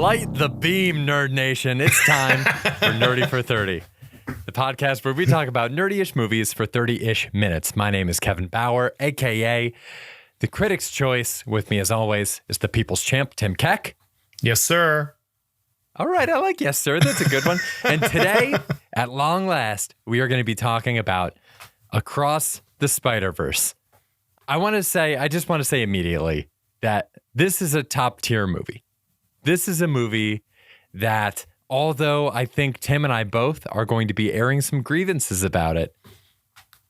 Light the beam, Nerd Nation. It's time for Nerdy for 30, the podcast where we talk about nerdy-ish movies for 30-ish minutes. My name is Kevin Bauer, a.k.a. The Critic's Choice. With me, as always, is the People's Champ, Tim Keck. Yes, sir. All right, I like yes, sir. That's a good one. And today, at long last, we are going to be talking about Across the Spider-Verse. I just want to say immediately that this is a top-tier movie. This is a movie that, although I think Tim and I both are going to be airing some grievances about it,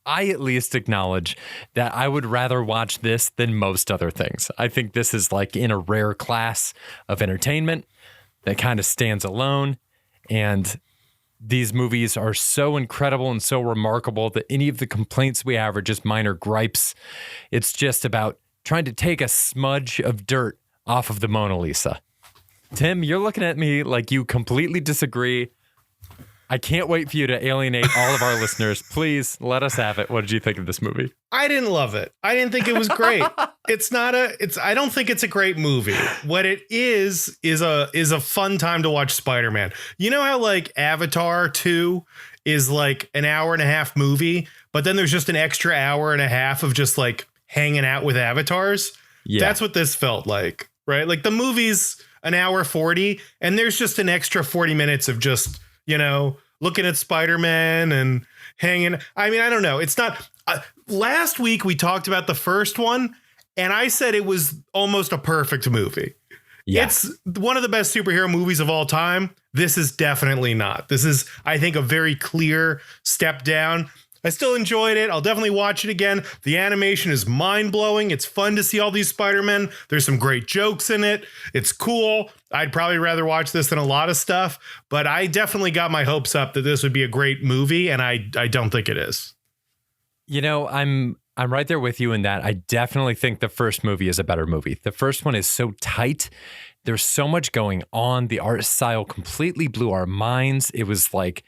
I at least acknowledge that I would rather watch this than most other things. I think this is like in a rare class of entertainment that kind of stands alone. And these movies are so incredible and so remarkable that any of the complaints we have are just minor gripes. It's just about trying to take a smudge of dirt off of the Mona Lisa. Tim, you're looking at me like you completely disagree. I can't wait for you to alienate all of our listeners. Please let us have it. What did you think of this movie? I didn't love it. I didn't think it was great. I don't think it's a great movie. What it is a fun time to watch Spider-Man. You know how like Avatar 2 is like an hour and a half movie, but then there's just an extra hour and a half of just like hanging out with avatars? Yeah. That's what this felt like, right? Like the movie's an hour 40 and there's just an extra 40 minutes of just, you know, looking at Spider-Man and hanging. I mean, I don't know. It's not. Last week we talked about the first one and I said it was almost a perfect movie. Yeah. It's one of the best superhero movies of all time. This is definitely not. This is, I think, a very clear step down. I still enjoyed it. I'll definitely watch it again. The animation is mind-blowing. It's fun to see all these Spider-Men. There's some great jokes in it. It's cool. I'd probably rather watch this than a lot of stuff, but I definitely got my hopes up that this would be a great movie, and I don't think it is. You know, I'm right there with you in that. I definitely think the first movie is a better movie. The first one is so tight. There's so much going on. The art style completely blew our minds. It was like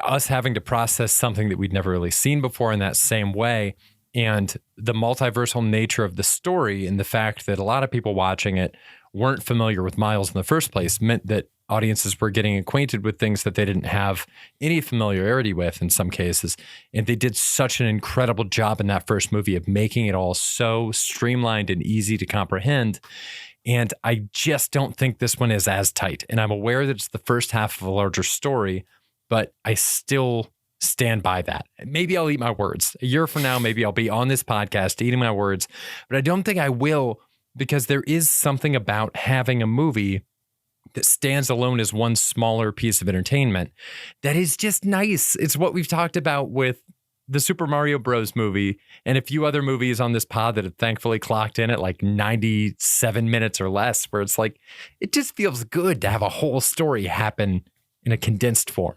us having to process something that we'd never really seen before in that same way. And the multiversal nature of the story and the fact that a lot of people watching it weren't familiar with Miles in the first place meant that audiences were getting acquainted with things that they didn't have any familiarity with in some cases. And they did such an incredible job in that first movie of making it all so streamlined and easy to comprehend. And I just don't think this one is as tight. And I'm aware that it's the first half of a larger story, but I still stand by that. Maybe I'll eat my words. A year from now, maybe I'll be on this podcast eating my words, but I don't think I will, because there is something about having a movie that stands alone as one smaller piece of entertainment that is just nice. It's what we've talked about with the Super Mario Bros. Movie and a few other movies on this pod that have thankfully clocked in at like 97 minutes or less, where it's like, it just feels good to have a whole story happen in a condensed form.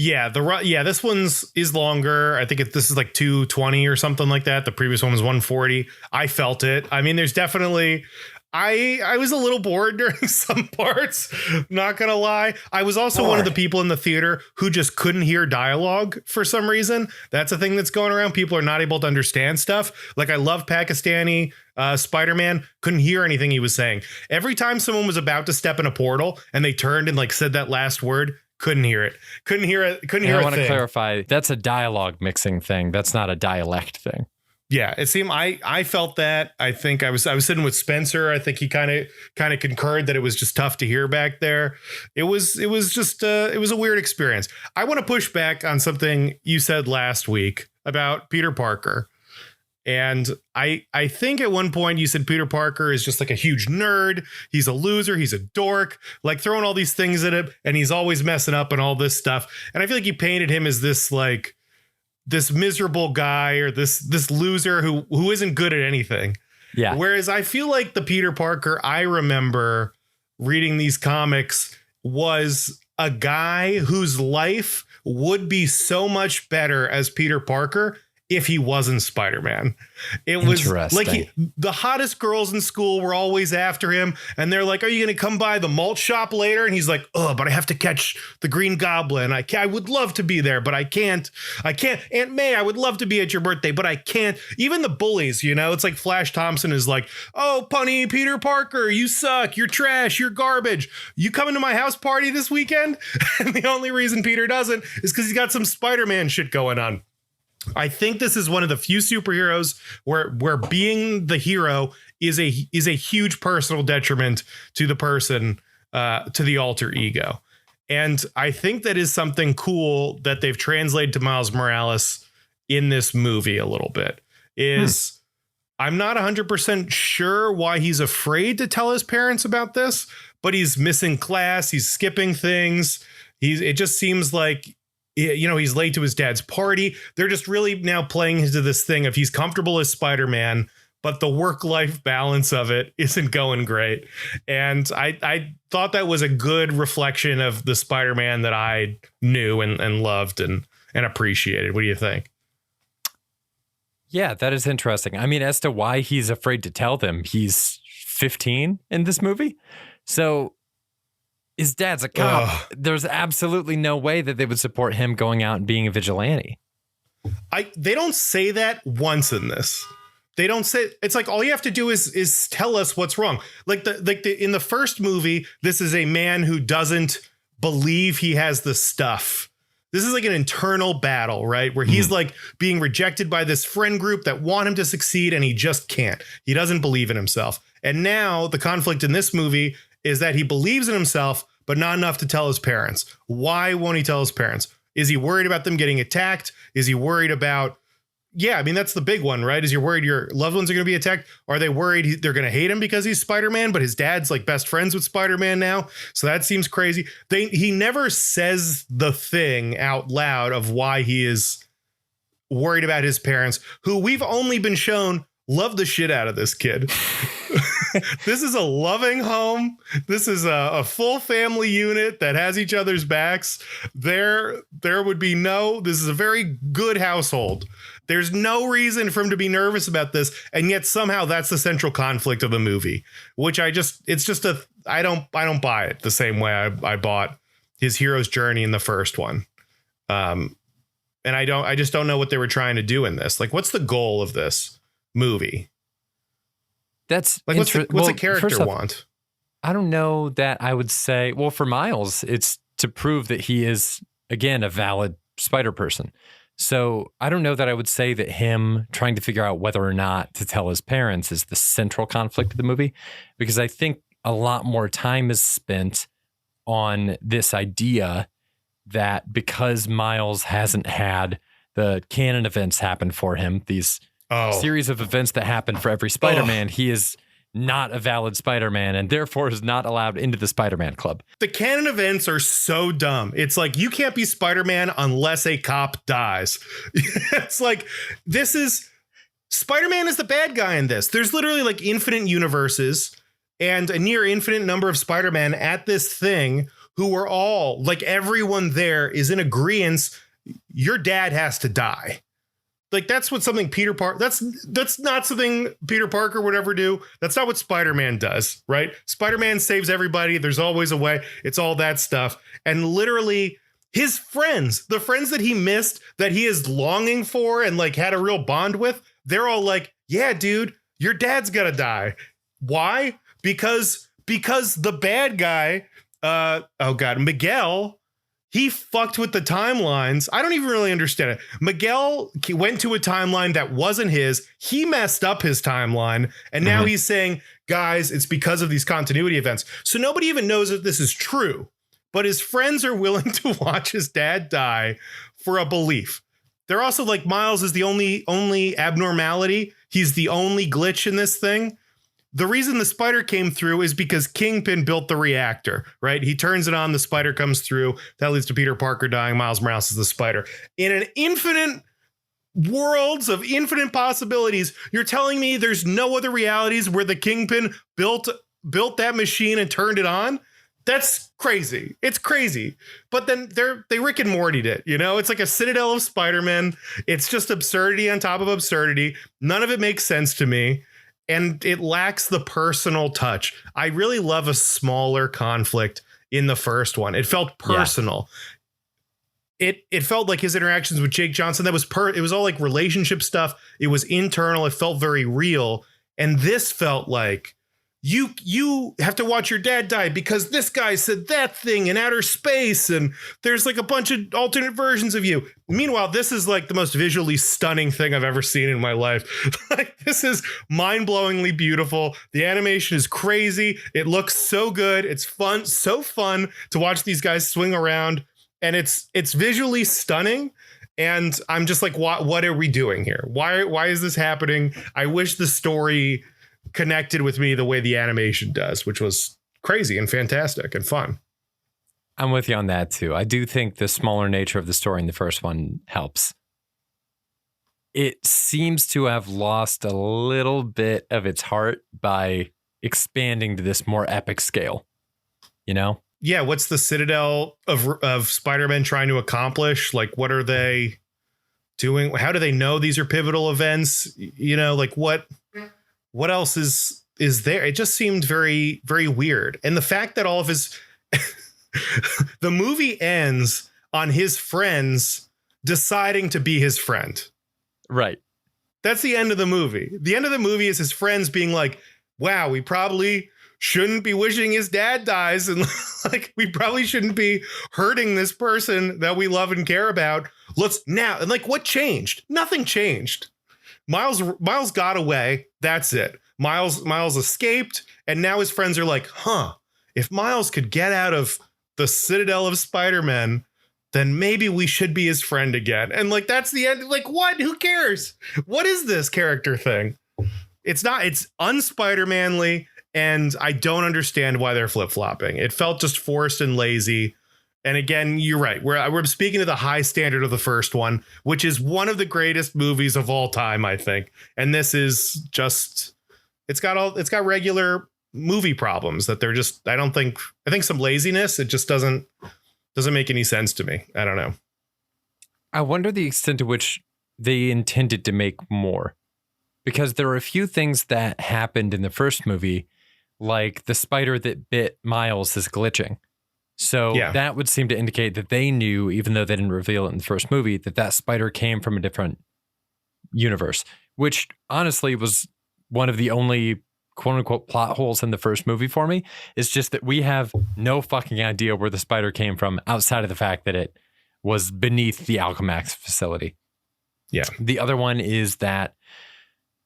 Yeah, this one's is longer. I think this is like 220 or something like that. The previous one was 140. I felt it. I mean, there's definitely I was a little bored during some parts. Not gonna lie. I was also one of the people in the theater who just couldn't hear dialogue for some reason. That's a thing that's going around. People are not able to understand stuff. Like I love Pakistani Spider-Man, couldn't hear anything he was saying. Every time someone was about to step in a portal and they turned and like said that last word, couldn't hear it. Couldn't hear it. I want to clarify. That's a dialogue mixing thing. That's not a dialect thing. Yeah, it seemed I felt that. I think I was sitting with Spencer. I think he kind of concurred that it was just tough to hear back there. It was just it was a weird experience. I want to push back on something you said last week about Peter Parker. And I think at one point you said Peter Parker is just like a huge nerd. He's a loser. He's a dork, like throwing all these things at him. And he's always messing up and all this stuff. And I feel like you painted him as this like this miserable guy or this loser who isn't good at anything. Yeah. Whereas I feel like the Peter Parker I remember reading these comics was a guy whose life would be so much better as Peter Parker if he wasn't Spider-Man. It was like the hottest girls in school were always after him. And they're like, are you going to come by the malt shop later? And he's like, oh, but I have to catch the Green Goblin. I would love to be there, but I can't. Aunt May, I would love to be at your birthday, but I can't. Even the bullies, you know, it's like Flash Thompson is like, oh, punny Peter Parker, you suck. You're trash. You're garbage. You coming to my house party this weekend? And the only reason Peter doesn't is because he's got some Spider-Man shit going on. I think this is one of the few superheroes where being the hero is a huge personal detriment to the person, to the alter ego. And I think that is something cool that they've translated to Miles Morales in this movie a little bit. I'm not 100% sure why he's afraid to tell his parents about this, but he's missing class. He's skipping things. It just seems like, you know, he's late to his dad's party. They're just really now playing into this thing of he's comfortable as Spider-Man, but the work-life balance of it isn't going great. And I thought that was a good reflection of the Spider-Man that I knew and loved and appreciated. What do you think? Yeah, that is interesting. I mean, as to why he's afraid to tell them, he's 15 in this movie. So his dad's a cop. Ugh. There's absolutely no way that they would support him going out and being a vigilante. They don't say that once in this. They don't say, it's like all you have to do is tell us what's wrong. In the first movie, this is a man who doesn't believe he has the stuff. This is like an internal battle, right? Where he's like being rejected by this friend group that want him to succeed and he just can't. He doesn't believe in himself. And now the conflict in this movie is that he believes in himself, but not enough to tell his parents. Why won't he tell his parents? Is he worried about them getting attacked? Is he worried about, I mean, that's the big one, right? Is you're worried your loved ones are going to be attacked? Are they worried they're going to hate him because he's Spider-Man, but his dad's like best friends with Spider-Man now? So that seems crazy. He never says the thing out loud of why he is worried about his parents, who we've only been shown love the shit out of this kid. This is a loving home. This is a full family unit that has each other's backs. There would be this is a very good household. There's no reason for him to be nervous about this. And yet somehow that's the central conflict of the movie, which I don't buy it the same way I bought his hero's journey in the first one. And I just don't know what they were trying to do in this. Like, what's the goal of this movie? That's like, what's the character want? I don't know that I would say, well, for Miles, it's to prove that he is, again, a valid spider person. So I don't know that I would say that him trying to figure out whether or not to tell his parents is the central conflict of the movie, because I think a lot more time is spent on this idea that because Miles hasn't had the canon events happen for him, these series of events that happen for every Spider-Man, he is not a valid Spider-Man and therefore is not allowed into the Spider-Man club. The canon events are so dumb. It's like, you can't be Spider-Man unless a cop dies. It's like, Spider-Man is the bad guy in this. There's literally like infinite universes and a near infinite number of Spider-Man at this thing who are all, like, everyone there is in agreement. Your dad has to die. Like, that's what something Peter Parker, that's not something Peter Parker would ever do. That's not what Spider-Man does, right? Spider-Man saves everybody. There's always a way. It's all that stuff. And literally his friends, the friends that he missed, that he is longing for and like had a real bond with, they're all like, yeah, dude, your dad's gonna die. Why? Because the bad guy, Miguel, he fucked with the timelines. I don't even really understand it. Miguel went to a timeline that wasn't his. He messed up his timeline. And now he's saying, guys, it's because of these continuity events. So nobody even knows that this is true. But his friends are willing to watch his dad die for a belief. They're also like, Miles is the only abnormality. He's the only glitch in this thing. The reason the spider came through is because Kingpin built the reactor, right? He turns it on, the spider comes through. That leads to Peter Parker dying. Miles Morales is the spider. In an infinite worlds of infinite possibilities, you're telling me there's no other realities where the Kingpin built that machine and turned it on? That's crazy. It's crazy. But then they Rick and Morty'd it, you know? It's like a Citadel of Spider-Man. It's just absurdity on top of absurdity. None of it makes sense to me. And it lacks the personal touch. I really love a smaller conflict in the first one. It felt personal. Yeah. It felt like his interactions with Jake Johnson. That was it was all like relationship stuff. It was internal. It felt very real. And this felt like you have to watch your dad die because this guy said that thing in outer space, and there's like a bunch of alternate versions of you. Meanwhile, this is like the most visually stunning thing I've ever seen in my life. Like, this is mind-blowingly beautiful. The animation is crazy. It looks so good. It's fun, so fun to watch these guys swing around, and it's visually stunning. And I'm just like, what are we doing here? Why is this happening? I wish the story connected with me the way the animation does, which was crazy and fantastic and fun. I'm with you on that too. I do think the smaller nature of the story in the first one helps. It seems to have lost a little bit of its heart by expanding to this more epic scale, you know? Yeah, what's the Citadel of Spider-Man trying to accomplish? Like, what are they doing? How do they know these are pivotal events? You know, like what else is there? It just seemed very, very weird. And the fact that all of his the movie ends on his friends deciding to be his friend. Right. That's the end of the movie. The end of the movie is his friends being like, wow, we probably shouldn't be wishing his dad dies. And like, we probably shouldn't be hurting this person that we love and care about. Let's now. And like, what changed? Nothing changed. Miles got away. That's it. Miles escaped. And now his friends are like, if Miles could get out of the Citadel of Spider-Man, then maybe we should be his friend again. And like, that's the end. Like, what? Who cares? What is this character thing? It's un-Spider-Manly. And I don't understand why they're flip-flopping. It felt just forced and lazy. And again, you're right. We're speaking to the high standard of the first one, which is one of the greatest movies of all time, I think. And this is just, it's got regular movie problems that they're just, I think some laziness. It just doesn't make any sense to me. I don't know. I wonder the extent to which they intended to make more, because there are a few things that happened in the first movie, like the spider that bit Miles is glitching. So that would seem to indicate that they knew, even though they didn't reveal it in the first movie, that spider came from a different universe, which honestly was one of the only quote unquote plot holes in the first movie for me. It's just that we have no fucking idea where the spider came from outside of the fact that it was beneath the Alchemax facility. Yeah. The other one is that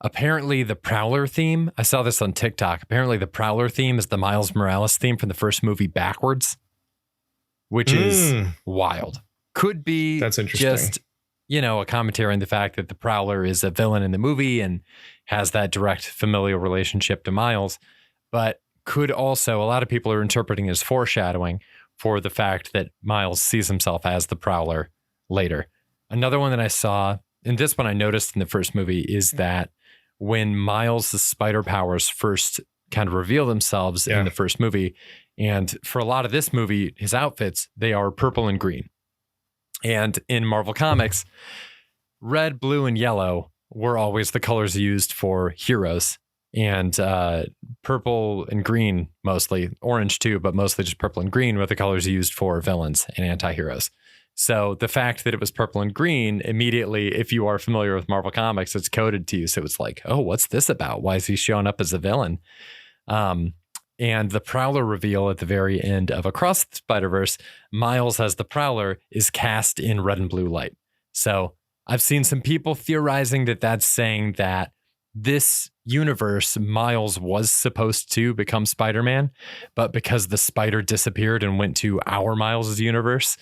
apparently the Prowler theme, I saw this on TikTok. Apparently the Prowler theme is the Miles Morales theme from the first movie backwards, which is wild. Could be that's interesting. Just, a commentary on the fact that the Prowler is a villain in the movie and has that direct familial relationship to Miles, but could also, a lot of people are interpreting as foreshadowing for the fact that Miles sees himself as the Prowler later. Another one that I saw, and this one I noticed in the first movie, is that when Miles' spider powers first kind of reveal themselves in the first movie, and for a lot of this movie, his outfits, they are purple and green. And in Marvel Comics, red, blue, and yellow were always the colors used for heroes. And purple and green, mostly, orange too, but mostly just purple and green were the colors used for villains and anti-heroes. So the fact that it was purple and green, immediately, if you are familiar with Marvel Comics, it's coded to you. So it's like, oh, what's this about? Why is he showing up as a villain? And the Prowler reveal at the very end of Across the Spider-Verse, Miles as the Prowler is cast in red and blue light. So I've seen some people theorizing that that's saying that this universe, Miles was supposed to become Spider-Man, but because the spider disappeared and went to our Miles' universe,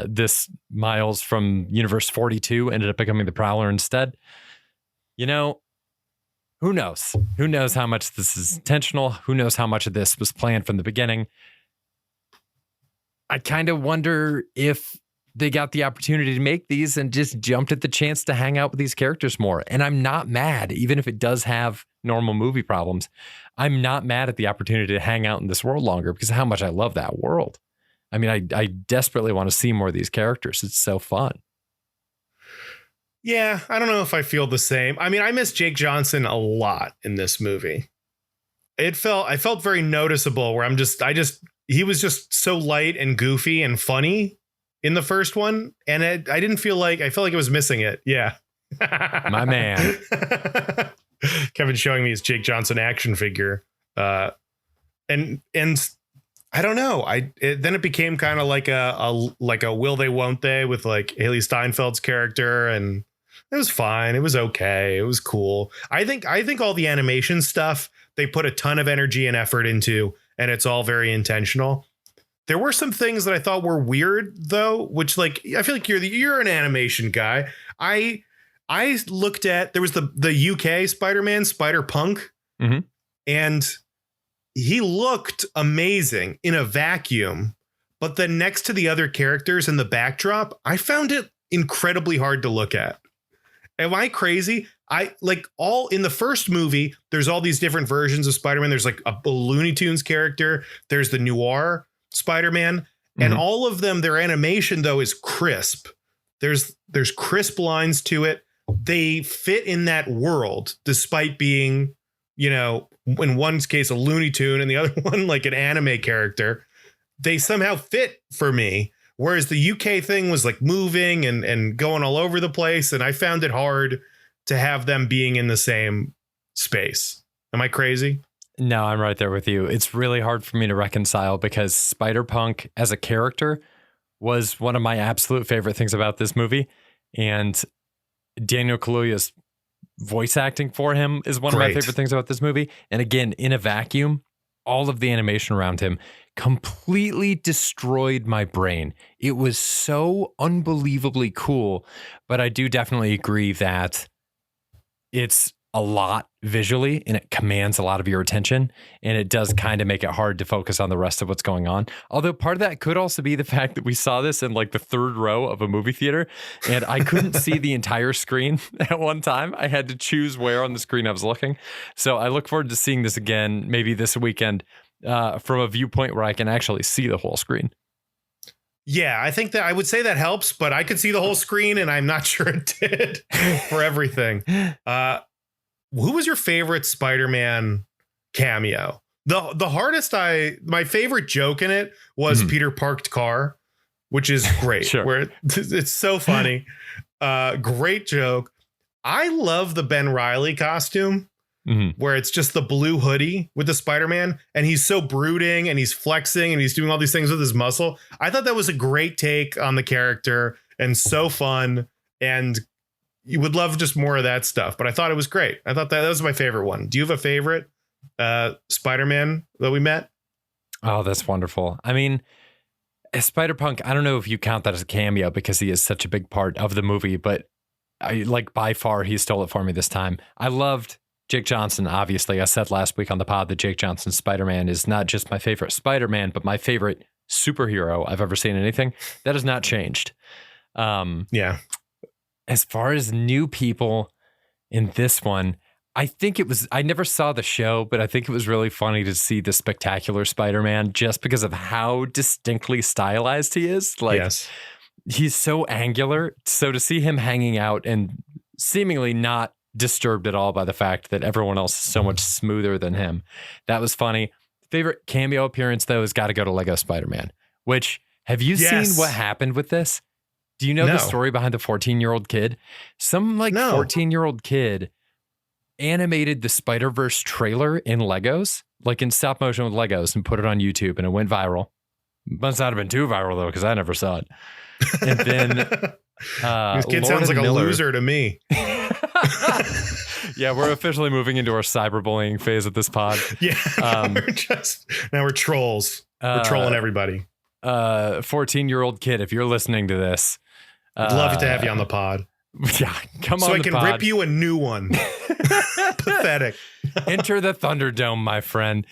this Miles from Universe 42 ended up becoming the Prowler instead. Who knows? Who knows how much this is intentional? Who knows how much of this was planned from the beginning? I kind of wonder if they got the opportunity to make these and just jumped at the chance to hang out with these characters more. And I'm not mad, even if it does have normal movie problems. I'm not mad at the opportunity to hang out in this world longer because of how much I love that world. I mean, I desperately want to see more of these characters. It's so fun. Yeah, I don't know if I feel the same. I mean, I miss Jake Johnson a lot in this movie. I felt very noticeable where he was just so light and goofy and funny in the first one. And I felt like it was missing it. Yeah. My man. Kevin's showing me his Jake Johnson action figure. And I don't know. Then it became kind of like a will they won't they with like Haley Steinfeld's character, and it was fine. It was okay. It was cool. I think all the animation stuff they put a ton of energy and effort into, and it's all very intentional. There were some things that I thought were weird though, which like I feel like you're an animation guy. I looked at, there was the UK Spider-Man, Spider-Punk, mm-hmm. and he looked amazing in a vacuum, but then next to the other characters in the backdrop, I found it incredibly hard to look at. Am I crazy? In the first movie, there's all these different versions of Spider-Man. There's like a Looney Tunes character. There's the noir Spider-Man, mm-hmm. and all of them, their animation though is crisp. There's crisp lines to it. They fit in that world despite being, in one case a Looney Tune and the other one like an anime character. They somehow fit for me. Whereas the UK thing was like moving and going all over the place. And I found it hard to have them being in the same space. Am I crazy? No, I'm right there with you. It's really hard for me to reconcile because Spider-Punk as a character was one of my absolute favorite things about this movie. And Daniel Kaluuya's voice acting for him is one of my favorite things about this movie. And again, in a vacuum, all of the animation around him completely destroyed my brain. It was so unbelievably cool, but I do definitely agree that it's a lot visually and it commands a lot of your attention, and it does kind of make it hard to focus on the rest of what's going on. Although part of that could also be the fact that we saw this in like the third row of a movie theater and I couldn't see the entire screen at one time. I had to choose where on the screen I was looking. So I look forward to seeing this again, maybe this weekend, from a viewpoint where I can actually see the whole screen. Yeah, I think that I would say that helps, but I could see the whole screen and I'm not sure it did for everything. Who was your favorite Spider-Man cameo? My favorite joke in it was Peter Parked Car, which is great. Sure. Where it's so funny. Great joke. I love the Ben Reilly costume. Mm-hmm. Where it's just the blue hoodie with the Spider-Man and he's so brooding and he's flexing and he's doing all these things with his muscle. I thought that was a great take on the character and so fun, and you would love just more of that stuff. But I thought it was great. I thought that was my favorite one. Do you have a favorite Spider-Man that we met? Oh, that's wonderful. I mean, Spider-Punk, I don't know if you count that as a cameo because he is such a big part of the movie, but by far he stole it for me this time. I loved Jake Johnson, obviously. I said last week on the pod that Jake Johnson's Spider-Man is not just my favorite Spider-Man, but my favorite superhero I've ever seen in anything. That has not changed. Yeah. As far as new people in this one, I never saw the show, but I think it was really funny to see the Spectacular Spider-Man just because of how distinctly stylized he is. Like, yes. He's so angular. So to see him hanging out and seemingly not disturbed at all by the fact that everyone else is so much smoother than him, that was funny. Favorite cameo appearance though has got to go to Lego Spider-Man, which have you seen what happened with this? Do you know the story behind the 14-year-old kid? Some 14-year-old kid animated the Spider-Verse trailer in Legos, like in stop motion with Legos, and put it on YouTube, and it went viral. Must not have been too viral though, because I never saw it. And then this kid sounds like a loser to me. Yeah, we're officially moving into our cyberbullying phase of this pod. Yeah, we're trolls. We're trolling everybody. 14-year-old kid, if you're listening to this, I'd love to have you on the pod. Yeah, come on. So I can rip you a new one. Pathetic. Enter the Thunderdome, my friend.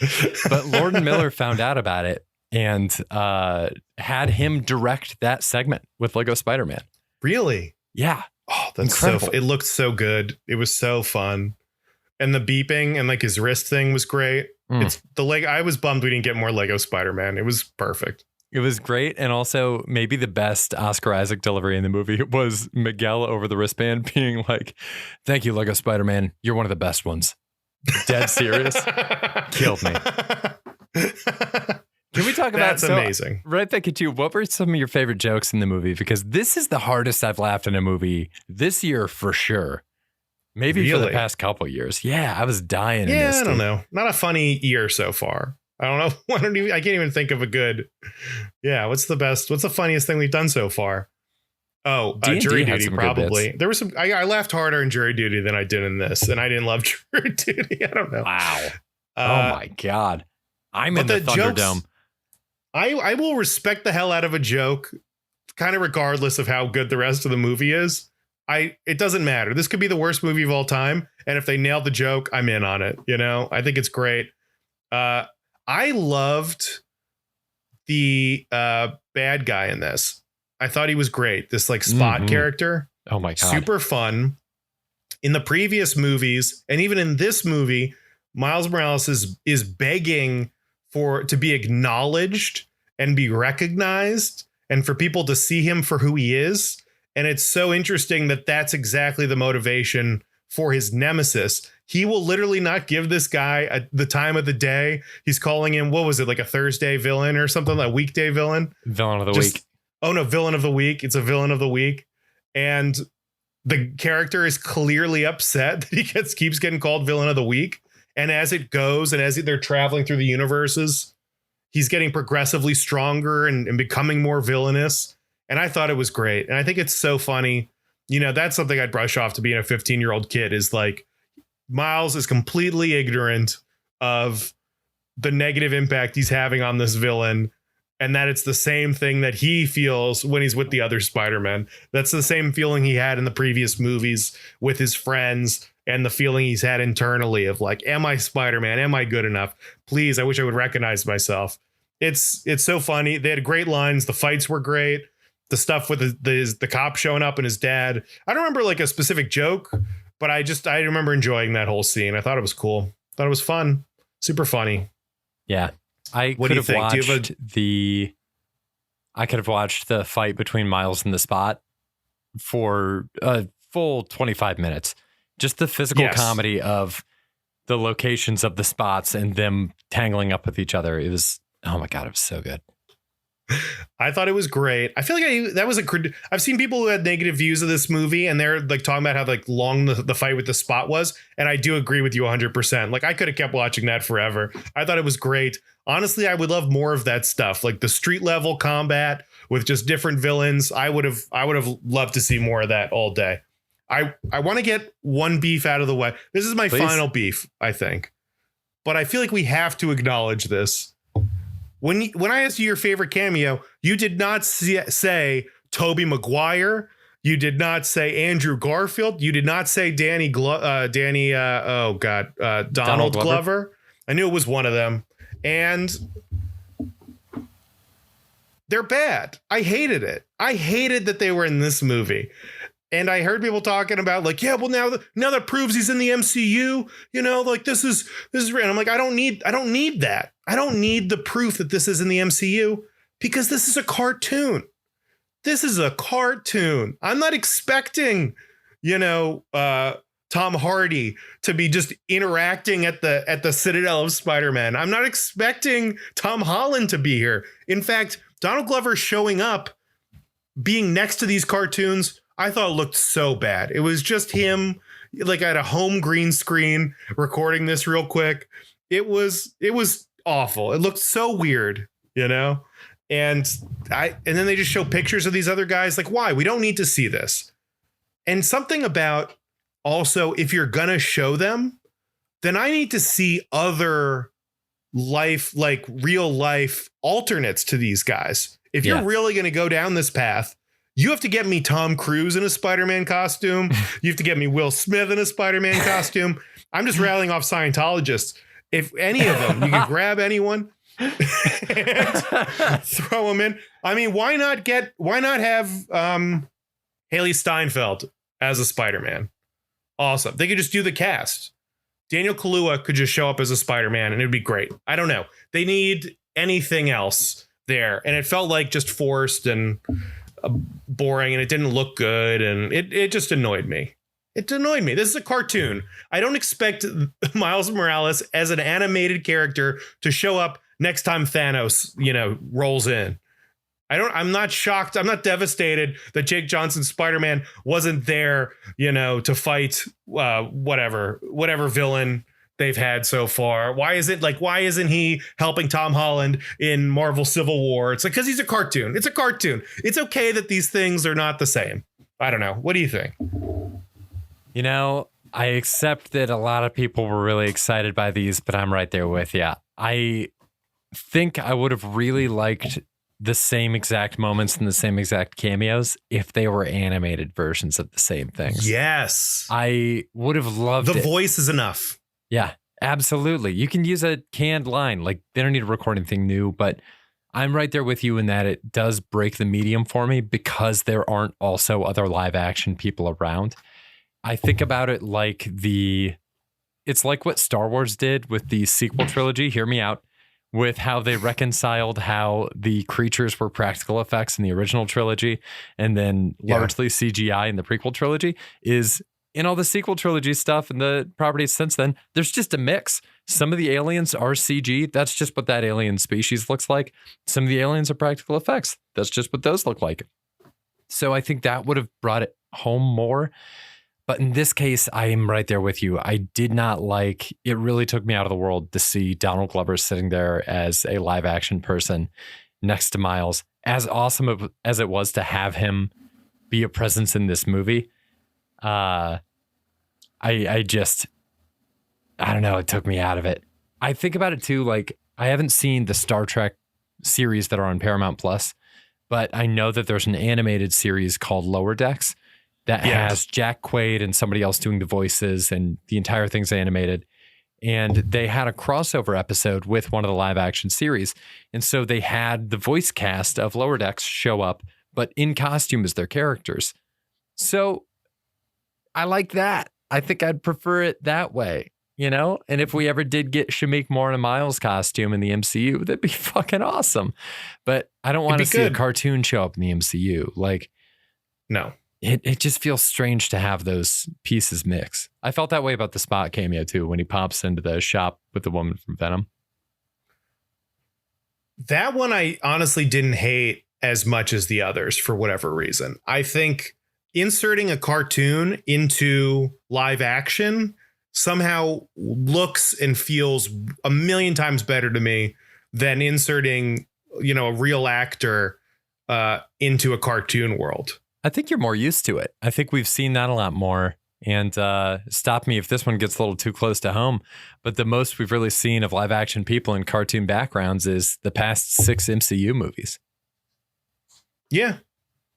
But Lord and Miller found out about it and had him direct that segment with Lego Spider-Man. Really? Yeah. Oh, that's incredible. It looked so good. It was so fun. And the beeping and like his wrist thing was great. Mm. It's the Lego. I was bummed we didn't get more Lego Spider-Man. It was perfect. It was great. And also, maybe the best Oscar Isaac delivery in the movie was Miguel over the wristband being like, "Thank you, Lego Spider-Man. You're one of the best ones." Dead serious. Killed me. Can we talk about That's amazing. Right back at you. What were some of your favorite jokes in the movie? Because this is the hardest I've laughed in a movie this year for sure. Maybe for the Really? past couple years. Yeah, I was dying. in Yeah, this, I don't dude. know. Not a funny year so far. I don't know. I can't even think of a good. Yeah, what's the best? What's the funniest thing we've done so far? Oh, D&D Jury had Duty some good probably. bits. There was some. I laughed harder in Jury Duty than I did in this, and I didn't love Jury Duty. I don't know. Wow. Uh, Oh my God. I'm but in the the jokes- Thunderdome. I will respect the hell out of a joke, kind of regardless of how good the rest of the movie is. It doesn't matter. This could be the worst movie of all time, and if they nailed the joke, I'm in on it. You know, I think it's great. I loved the bad guy in this. I thought he was great. This like Spot Mhm. character, Oh my God. super fun. In the previous movies, and even in this movie, Miles Morales is begging to be acknowledged and be recognized, and for people to see him for who he is. And it's so interesting that that's exactly the motivation for his nemesis. He will literally not give this guy the time of the day. He's calling him, what was it, like a Thursday villain or something, a weekday villain? Villain of the Just- week. Oh no, villain of the week. It's a villain of the week. And the character is clearly upset that he keeps getting called villain of the week. And as it goes, and as they're traveling through the universes, he's getting progressively stronger and becoming more villainous. And I thought it was great. And I think it's so funny. You know, that's something I'd brush off to being a 15-year-old kid, is like Miles is completely ignorant of the negative impact he's having on this villain. And that it's the same thing that he feels when he's with the other Spider-Man. That's the same feeling he had in the previous movies with his friends, and the feeling he's had internally of like, am I Spider-Man? Am I good enough? Please, I wish I would recognize myself. It's so funny. They had great lines. The fights were great. The stuff with the cop showing up and his dad. I don't remember like a specific joke, but I remember enjoying that whole scene. I thought it was cool. Thought it was fun. Super funny. Yeah. I What could do you have think? Do you have I could have watched the fight between Miles and the Spot for a full 25 minutes. Just the physical Yes. comedy of the locations of the spots and them tangling up with each other. It was, oh my God, it was so good. I thought it was great. I feel like that was I've seen people who had negative views of this movie, and they're like talking about how like long the fight with the Spot was. And I do agree with you 100%. Like I could have kept watching that forever. I thought it was great. Honestly, I would love more of that stuff, like the street level combat with just different villains. I would have loved to see more of that all day. I want to get one beef out of the way. This is my Please. final beef, I think. But I feel like we have to acknowledge this. When I asked you your favorite cameo, you did not say Tobey Maguire. You did not say Andrew Garfield. You did not say Donald Glover. I knew it was one of them. And they're bad. I hated it. I hated that they were in this movie. And I heard people talking about like, yeah, well now that proves he's in the MCU, you know, like this is real. And I'm like, I don't need that. I don't need the proof that this is in the MCU, because this is a cartoon. This is a cartoon. I'm not expecting, you know, Tom Hardy to be just interacting at the Citadel of Spider-Man. I'm not expecting Tom Holland to be here. In fact, Donald Glover showing up, being next to these cartoons, I thought it looked so bad. It was just him like at a home green screen recording this real quick. It was awful. It looked so weird, you know? And then they just show pictures of these other guys. Like, why? We don't need to see this. And something about also, if you're gonna show them, then I need to see other life, like real life alternates to these guys. If you're really gonna go down this path, you have to get me Tom Cruise in a Spider-Man costume. You have to get me Will Smith in a Spider-Man costume. I'm just rattling off Scientologists. If any of them, you can grab anyone and throw them in. I mean, why not have Haley Steinfeld as a Spider-Man? Awesome. They could just do the cast. Daniel Kaluuya could just show up as a Spider-Man and it'd be great. I don't know. They need anything else there. And it felt like just forced and boring, and it didn't look good. And it just annoyed me. It annoyed me. This is a cartoon. I don't expect Miles Morales as an animated character to show up next time Thanos, rolls in. I'm not shocked. I'm not devastated that Jake Johnson's Spider-Man wasn't there, to fight whatever villain they've had so far. Why isn't he helping Tom Holland in Marvel Civil War? It's like, because he's a cartoon. It's a cartoon. It's okay that these things are not the same. I don't know. What do you think? I accept that a lot of people were really excited by these, but I'm right there with you. I think I would have really liked the same exact moments and the same exact cameos if they were animated versions of the same things. Yes. I would have loved the it. voice is enough. Yeah, absolutely. You can use a canned line. Like, they don't need to record anything new, but I'm right there with you in that it does break the medium for me because there aren't also other live action people around. I think about it like it's like what Star Wars did with the sequel trilogy. Hear me out. With how they reconciled how the creatures were practical effects in the original trilogy and then largely CGI in the prequel trilogy, is in all the sequel trilogy stuff and the properties since then, there's just a mix. Some of the aliens are CG. That's just what that alien species looks like. Some of the aliens are practical effects. That's just what those look like. So I think that would have brought it home more. But in this case, I am right there with you. I did not like, it really took me out of the world to see Donald Glover sitting there as a live action person next to Miles. As awesome as it was to have him be a presence in this movie, I don't know, it took me out of it. I think about it too, like, I haven't seen the Star Trek series that are on Paramount Plus, but I know that there's an animated series called Lower Decks that has Jack Quaid and somebody else doing the voices, and the entire thing's animated. And they had a crossover episode with one of the live action series. And so they had the voice cast of Lower Decks show up, but in costume as their characters. So I like that. I think I'd prefer it that way, And if we ever did get Shamik Moore in a Miles costume in the MCU, that'd be fucking awesome. But I don't want to see a cartoon show up in the MCU. Like, no. It just feels strange to have those pieces mix. I felt that way about the Spot cameo too, when he pops into the shop with the woman from Venom. That one I honestly didn't hate as much as the others for whatever reason. I think inserting a cartoon into live action somehow looks and feels a million times better to me than inserting, a real actor into a cartoon world. I think you're more used to it. I think we've seen that a lot more. And stop me if this one gets a little too close to home. But the most we've really seen of live action people in cartoon backgrounds is the past 6 MCU movies. Yeah,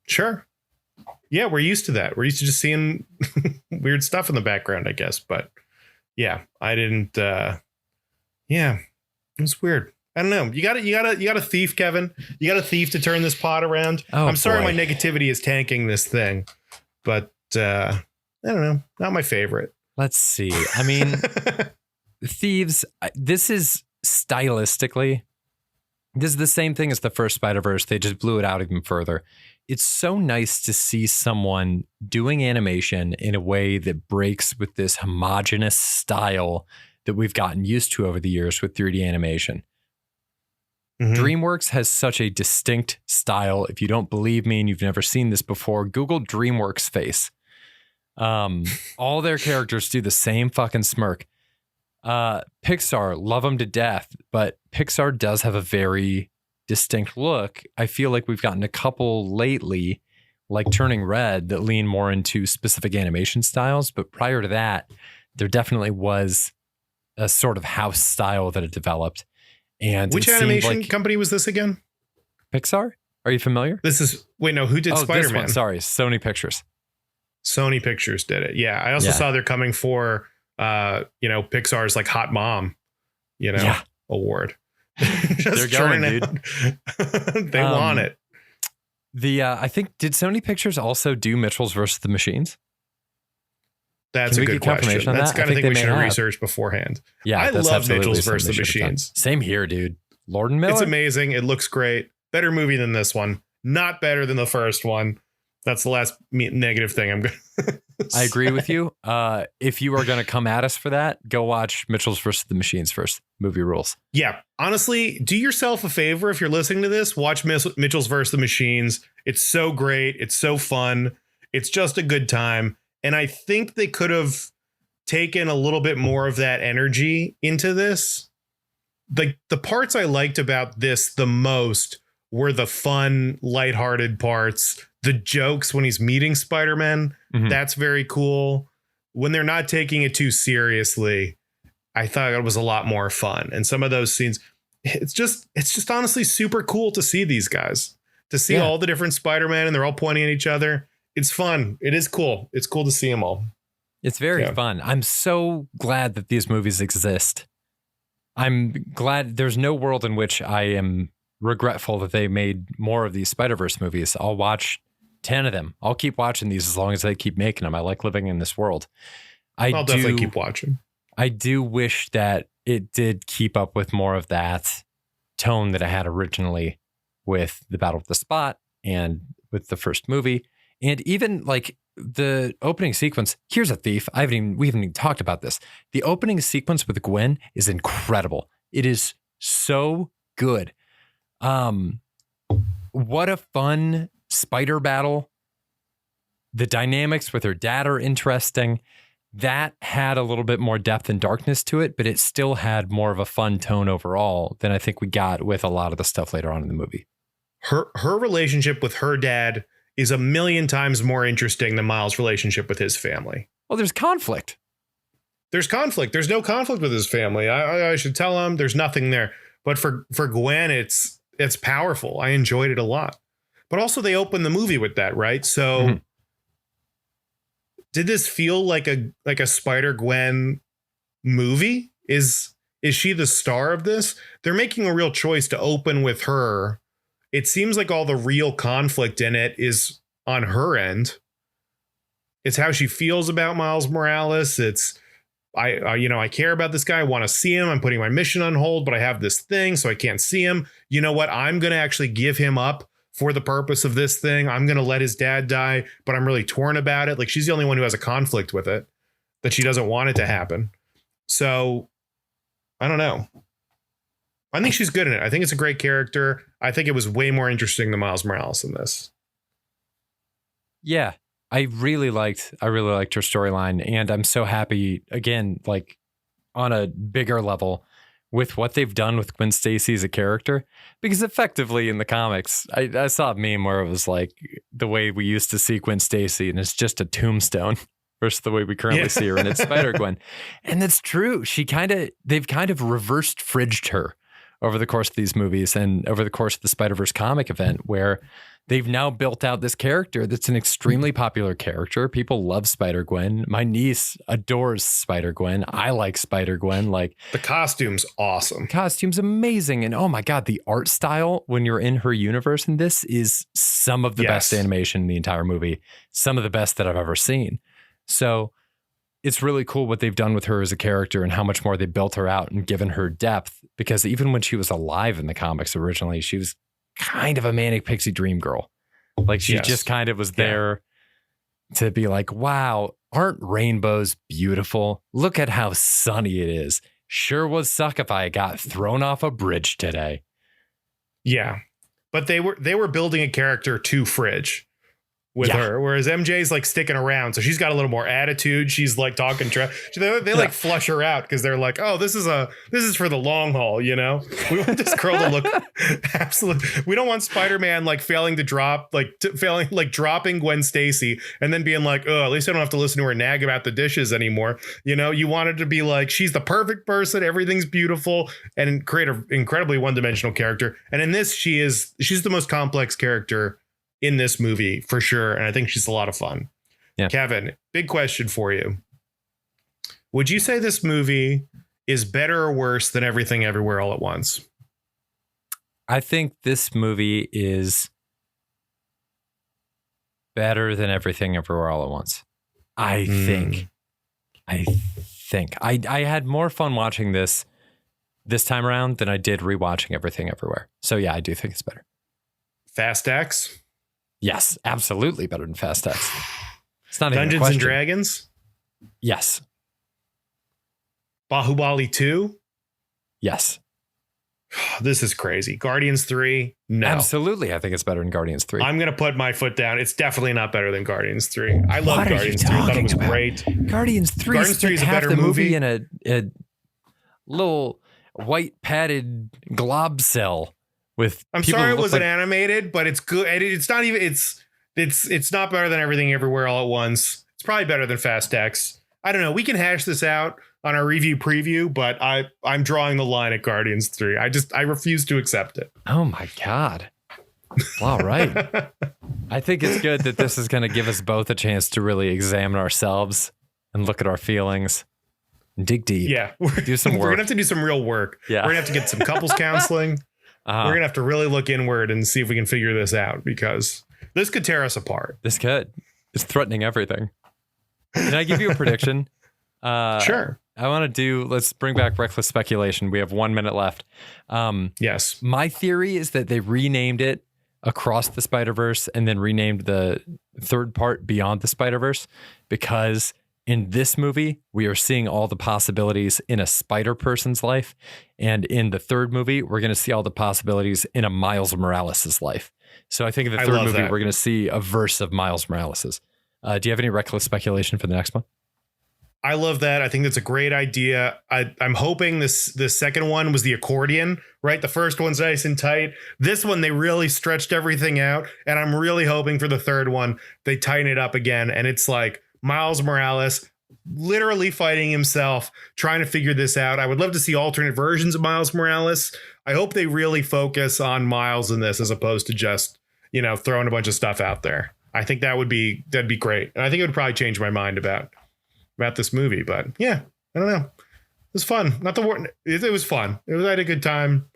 sure. Yeah, we're used to that. We're used to just seeing weird stuff in the background, I guess. But yeah, I didn't. It was weird. I don't know. You got a thief, Kevin. You got a thief to turn this pot around. Oh, I'm sorry, my negativity is tanking this thing, but I don't know. Not my favorite. Let's see. I mean, Thieves. This is stylistically, this is the same thing as the first Spider-Verse. They just blew it out even further. It's so nice to see someone doing animation in a way that breaks with this homogenous style that we've gotten used to over the years with 3D animation. Mm-hmm. DreamWorks has such a distinct style. If you don't believe me and you've never seen this before, Google DreamWorks face. All their characters do the same fucking smirk. Pixar, love them to death, but Pixar does have a very distinct look. I feel like we've gotten a couple lately, like Turning Red, that lean more into specific animation styles. But prior to that, there definitely was a sort of house style that had developed. And which animation company was this again? Pixar? Are you familiar? This is who did Spider-Man? This one, sorry, Sony Pictures. Sony Pictures did it. Yeah, I also saw they're coming for Pixar's like Hot Mom, award. They're going, dude. They want it. I think, did Sony Pictures also do Mitchell's versus the Machines? That's Can a we good get confirmation question. on That's that? the kind of thing we they should may have have. researched beforehand. Yeah, I that's love absolutely Mitchell's versus something the they should have done. Machines. Same here, dude. Lord and Miller. It's amazing. It looks great. Better movie than this one. Not better than the first one. That's the last negative thing I'm going to I agree with you. If you are going to come at us for that, go watch Mitchell's versus the Machines first. Movie rules. Yeah. Honestly, do yourself a favor if you're listening to this. Watch Mitchell's versus the Machines. It's so great. It's so fun. It's just a good time. And I think they could have taken a little bit more of that energy into this. The parts I liked about this the most were the fun, lighthearted parts. The jokes when he's meeting Spider-Man. Mhm. That's very cool. When they're not taking it too seriously, I thought it was a lot more fun. And some of those scenes, it's just honestly super cool to see these guys, to see all the different Spider-Man and they're all pointing at each other. It's fun. It is cool. It's cool to see them all. It's very fun. I'm so glad that these movies exist. I'm glad there's no world in which I am regretful that they made more of these Spider-Verse movies. I'll watch 10 of them. I'll keep watching these as long as they keep making them. I like living in this world. I'll definitely keep watching. I do wish that it did keep up with more of that tone that I had originally with the Battle of the Spot and with the first movie. And even like the opening sequence, here's a thief. We haven't even talked about this. The opening sequence with Gwen is incredible. It is so good. What a fun spider battle. The dynamics with her dad are interesting. That had a little bit more depth and darkness to it, but it still had more of a fun tone overall than I think we got with a lot of the stuff later on in the movie. Her relationship with her dad is a million times more interesting than Miles' relationship with his family. Well, there's conflict. There's conflict. There's no conflict with his family. I should tell him there's nothing there. But for Gwen, it's powerful. I enjoyed it a lot. But also they opened the movie with that, right? So did this feel like a Spider-Gwen movie? Is she the star of this? They're making a real choice to open with her. It seems like all the real conflict in it is on her end. It's how she feels about Miles Morales. It's I care about this guy. I want to see him. I'm putting my mission on hold, but I have this thing, so I can't see him. You know what? I'm going to actually give him up for the purpose of this thing. I'm going to let his dad die, but I'm really torn about it. Like, she's the only one who has a conflict with it, that she doesn't want it to happen. So I don't know. I think she's good in it. I think it's a great character. I think it was way more interesting than Miles Morales in this. Yeah, I really liked her storyline, and I'm so happy again, like on a bigger level, with what they've done with Gwen Stacy as a character, because effectively in the comics, I saw a meme where it was like the way we used to see Gwen Stacy, and it's just a tombstone versus the way we currently see her, and it's Spider-Gwen, and that's true. They've kind of reversed fridged her over the course of these movies and over the course of the Spider-Verse comic event, where they've now built out this character that's an extremely popular character. People love Spider-Gwen. My niece adores Spider-Gwen. I like Spider-Gwen. Like, the costume's awesome. Costume's amazing. And oh my God, the art style when you're in her universe in this is some of the best animation in the entire movie. Some of the best that I've ever seen. So it's really cool what they've done with her as a character and how much more they built her out and given her depth, because even when she was alive in the comics originally, she was kind of a manic pixie dream girl. Like, she just kind of was there to be like, wow, aren't rainbows beautiful? Look at how sunny it is. Sure would suck if I got thrown off a bridge today. Yeah. But they were building a character to Fridge with her, whereas MJ's like sticking around, so she's got a little more attitude. She's like talking they like flush her out because they're like, oh, this is for the long haul, you know. We want this girl to look absolutely. We don't want Spider-Man like failing to drop, dropping Gwen Stacy and then being like, oh, at least I don't have to listen to her nag about the dishes anymore. You know, you want it to be like, she's the perfect person, everything's beautiful, and create an incredibly one-dimensional character. And in this, she's the most complex character in this movie for sure, and I think she's a lot of fun. Kevin, big question for you. Would you say this movie is better or worse than Everything Everywhere All at Once? I think this movie is better than Everything Everywhere All at Once. I think. I think I had more fun watching this time around than I did rewatching Everything Everywhere. So yeah, I do think it's better. Fast X. Yes, absolutely better than Fast X. It's not even a Dungeons and question. Dragons. Yes. Bahubali 2. Yes. This is crazy. Guardians 3. No. Absolutely. I think it's better than Guardians 3. I'm going to put my foot down. It's definitely not better than Guardians 3. I love What are you Guardians 3. I thought it was talking about? great. Guardians 3 Guardians 3 is a half better the movie movie. in a little white padded glob cell with I'm people sorry who it look wasn't like- animated, but it's good. And it's not even it's not better than Everything Everywhere All at Once. It's probably better than Fast X. I don't know. We can hash this out on our review preview, but I'm drawing the line at Guardians 3. I refuse to accept it. Oh my God. All right. I think it's good that this is going to give us both a chance to really examine ourselves and look at our feelings and dig deep. Yeah. Do some We're work. going to have to do some real work. Yeah. We're going to have to get some couples counseling. Uh-huh. We're going to have to really look inward and see if we can figure this out, because this could tear us apart. This could. It's threatening everything. Can I give you a prediction? Sure. Let's bring back reckless speculation. We have 1 minute left. Yes. My theory is that they renamed it Across the Spider-Verse and then renamed the third part Beyond the Spider-Verse, because in this movie, we are seeing all the possibilities in a spider person's life. And in the third movie, we're going to see all the possibilities in a Miles Morales' life. So I think in the I third love movie, that. we're going to see a verse of Miles Morales'. Do you have any reckless speculation for the next one? I love that. I think that's a great idea. I'm hoping this second one was the accordion, right? The first one's nice and tight. This one, they really stretched everything out. And I'm really hoping for the third one, they tighten it up again. And it's like Miles Morales literally fighting himself, trying to figure this out. I would love to see alternate versions of Miles Morales. I hope they really focus on Miles in this as opposed to just, throwing a bunch of stuff out there. I think that'd be great. And I think it would probably change my mind about this movie, but yeah, I don't know. It was fun. Not the word. It was fun. I had a good time.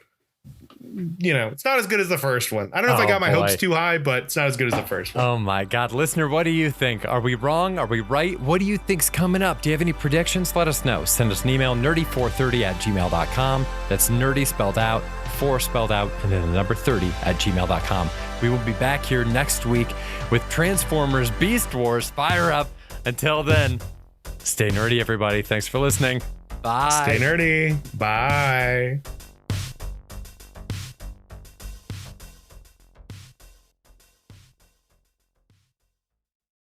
It's not as good as the first one. I don't know if I got my hopes too high, but it's not as good as the first one. Oh my God. Listener, what do you think? Are we wrong? Are we right? What do you think's coming up? Do you have any predictions? Let us know. Send us an email, nerdy430@gmail.com. That's nerdy spelled out, 4 spelled out, and then the number 30@gmail.com. We will be back here next week with Transformers Beast Wars Fire Up. Until then, stay nerdy, everybody. Thanks for listening. Bye. Stay nerdy. Bye.